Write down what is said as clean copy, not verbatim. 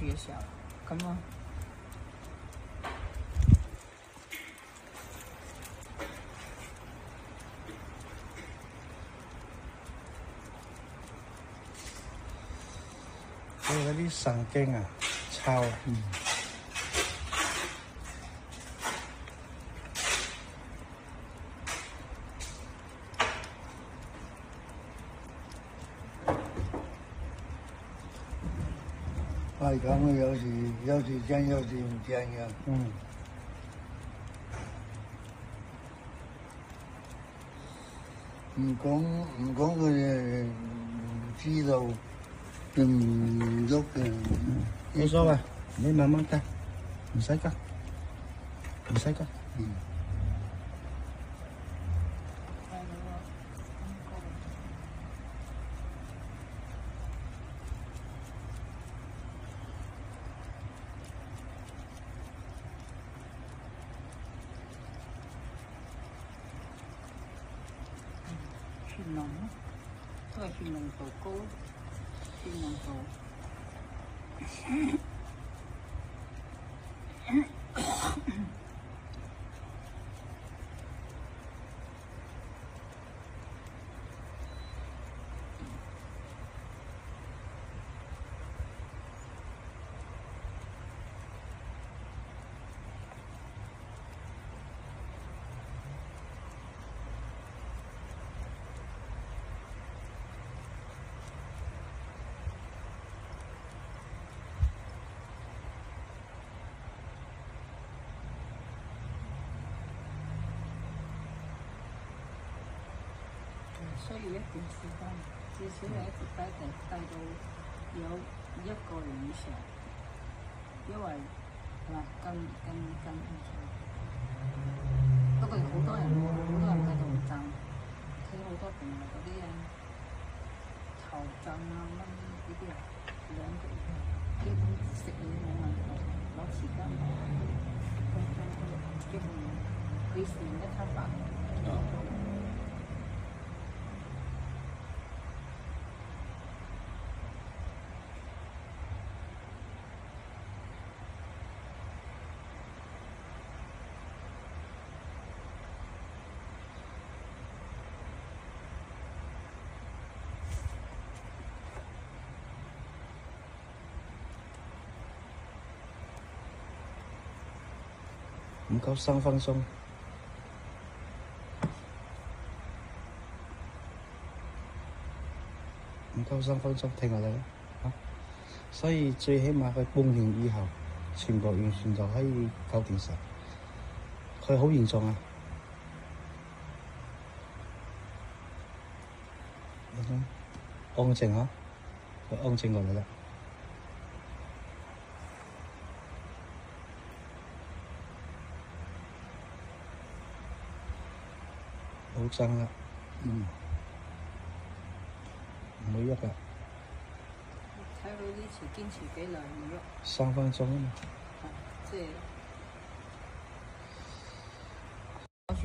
越小，咁啊。所以嗰啲神經啊，抄。係咁嘅，有時正，有時唔正嘅。唔講佢哋唔知道，佢唔喐嘅。冇所謂，你慢慢得，唔使急，唔使急。血濃咯，都係血濃度高，血濃度。需要一段時間，至少你一直低到有1個月以上，因為係嘛更唔錯。不過好多人喺度爭，睇好多病人嗰啲啊，頭震啊乜呢啲啊，2個月基本食嘢冇問題，攞匙羹基本佢食完一餐飯。唔夠3分鐘，唔夠3分鐘，停落嚟啦嚇！所以最起碼佢半年以後，全部完全就可以搞掂晒。佢好嚴重啊！安靜嚇，佢安靜落嚟啦。好爭啦，唔會喐噶。睇佢呢次堅持幾耐唔喐。3分鐘啊嘛。即係。